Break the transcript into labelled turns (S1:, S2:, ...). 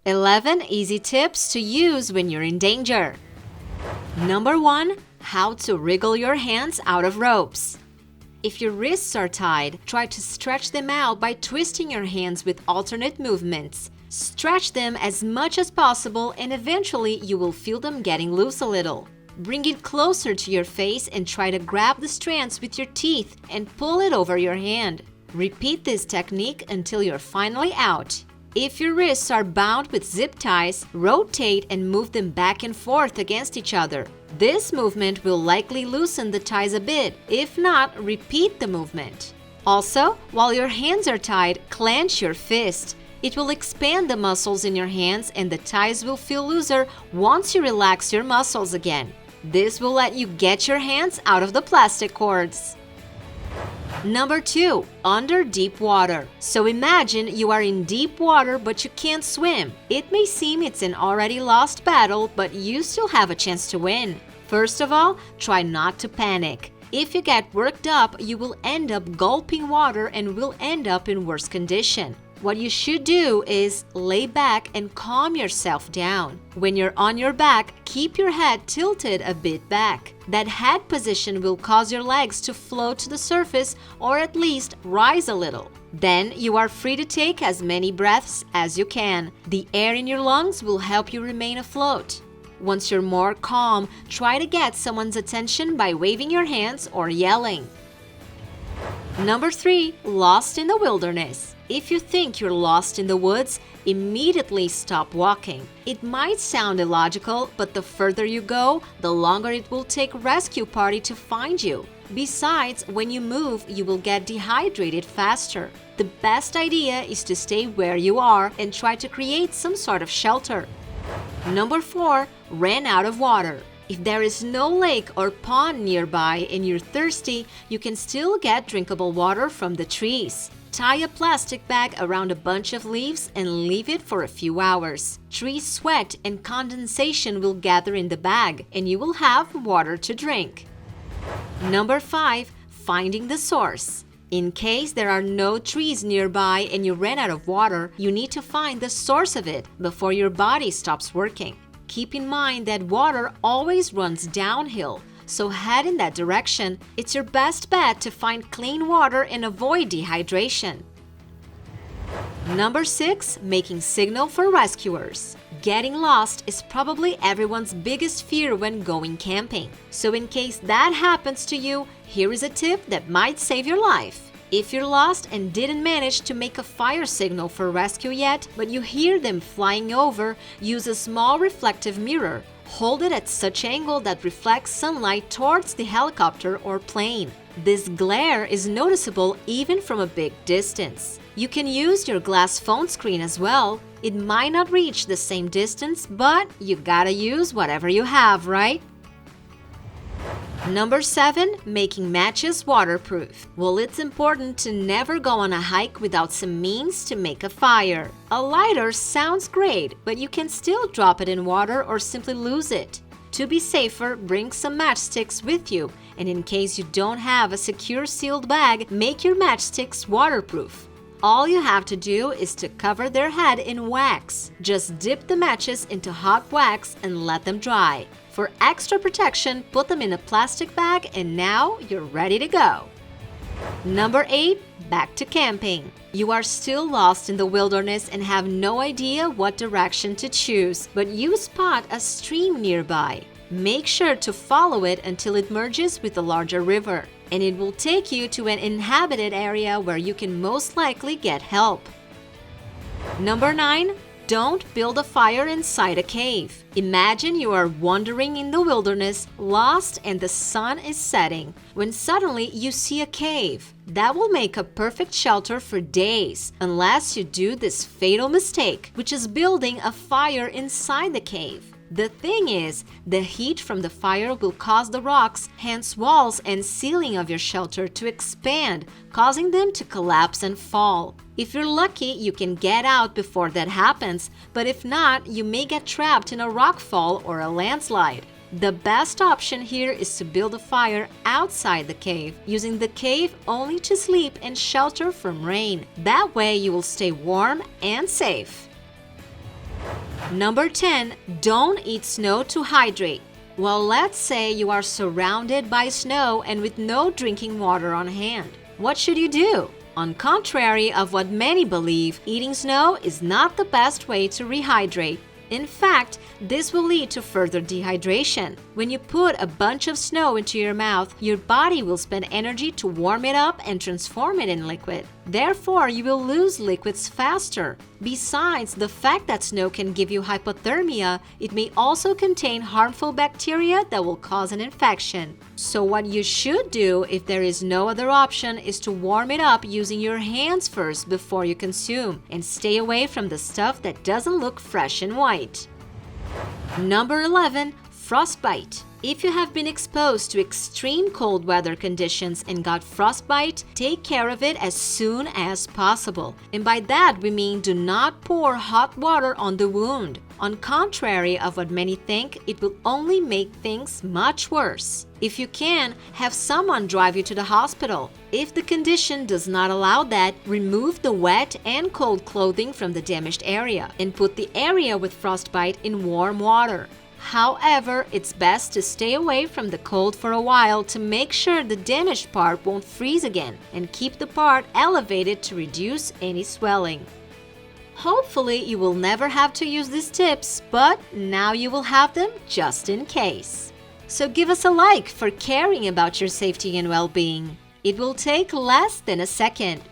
S1: 11 easy tips to use when you're in danger. Number 1. How to wriggle your hands out of ropes. If your wrists are tied, try to stretch them out by twisting your hands with alternate movements. Stretch them as much as possible and eventually you will feel them getting loose a little. Bring it closer to your face and try to grab the strands with your teeth and pull it over your hand. Repeat this technique until you're finally out. If your wrists are bound with zip ties, rotate and move them back and forth against each other. This movement will likely loosen the ties a bit. If not, repeat the movement. Also, while your hands are tied, clench your fist. It will expand the muscles in your hands and the ties will feel looser once you relax your muscles again. This will let you get your hands out of the plastic cords. Number 2. Under deep water. So imagine you are in deep water but you can't swim. It may seem it's an already lost battle, but you still have a chance to win. First of all, try not to panic. If you get worked up, you will end up gulping water and will end up in worse condition. What you should do is lay back and calm yourself down. When you're on your back, keep your head tilted a bit back. That head position will cause your legs to float to the surface or at least rise a little. Then you are free to take as many breaths as you can. The air in your lungs will help you remain afloat. Once you're more calm, try to get someone's attention by waving your hands or yelling. Number 3. Lost in the wilderness. If you think you're lost in the woods, immediately stop walking. It might sound illogical, but the further you go, the longer it will take a rescue party to find you. Besides, when you move, you will get dehydrated faster. The best idea is to stay where you are and try to create some sort of shelter. Number 4. Ran out of water. If there is no lake or pond nearby and you're thirsty, you can still get drinkable water from the trees. Tie a plastic bag around a bunch of leaves and leave it for a few hours. Tree sweat and condensation will gather in the bag and you will have water to drink. Number 5. Finding the source. In case there are no trees nearby and you ran out of water, you need to find the source of it before your body stops working. Keep in mind that water always runs downhill, so head in that direction. It's your best bet to find clean water and avoid dehydration. Number 6. Making signal for rescuers. Getting lost is probably everyone's biggest fear when going camping. So in case that happens to you, here is a tip that might save your life. If you're lost and didn't manage to make a fire signal for rescue yet, but you hear them flying over, use a small reflective mirror. Hold it at such angle that reflects sunlight towards the helicopter or plane. This glare is noticeable even from a big distance. You can use your glass phone screen as well. It might not reach the same distance, but you gotta use whatever you have, right? Number 7. Making matches waterproof. Well, it's important to never go on a hike without some means to make a fire. A lighter sounds great, but you can still drop it in water or simply lose it. To be safer, bring some matchsticks with you, and in case you don't have a secure sealed bag, make your matchsticks waterproof. All you have to do is to cover their head in wax. Just dip the matches into hot wax and let them dry. For extra protection, put them in a plastic bag and now you're ready to go. Number 8. Back to camping. You are still lost in the wilderness and have no idea what direction to choose, but you spot a stream nearby. Make sure to follow it until it merges with a larger river, and it will take you to an inhabited area where you can most likely get help. Number 9. Don't build a fire inside a cave. Imagine you are wandering in the wilderness, lost, and the sun is setting, when suddenly you see a cave. That will make a perfect shelter for days, unless you do this fatal mistake, which is building a fire inside the cave. The thing is, the heat from the fire will cause the rocks, hence walls and ceiling of your shelter, to expand, causing them to collapse and fall. If you're lucky, you can get out before that happens, but if not, you may get trapped in a rock fall or a landslide. The best option here is to build a fire outside the cave, using the cave only to sleep and shelter from rain. That way you will stay warm and safe. Number 10. Don't eat snow to hydrate. Well, let's say you are surrounded by snow and with no drinking water on hand. What should you do? On contrary of what many believe, eating snow is not the best way to rehydrate. In fact, this will lead to further dehydration. When you put a bunch of snow into your mouth, your body will spend energy to warm it up and transform it in liquid. Therefore, you will lose liquids faster. Besides the fact that snow can give you hypothermia, it may also contain harmful bacteria that will cause an infection. So what you should do if there is no other option is to warm it up using your hands first before you consume, and stay away from the stuff that doesn't look fresh and white. Number 11. Frostbite. If you have been exposed to extreme cold weather conditions and got frostbite, take care of it as soon as possible. And by that we mean do not pour hot water on the wound. On contrary of what many think, it will only make things much worse. If you can, have someone drive you to the hospital. If the condition does not allow that, remove the wet and cold clothing from the damaged area and put the area with frostbite in warm water. However, it's best to stay away from the cold for a while to make sure the damaged part won't freeze again, and keep the part elevated to reduce any swelling. Hopefully, you will never have to use these tips, but now you will have them just in case. So give us a like for caring about your safety and well-being. It will take less than a second.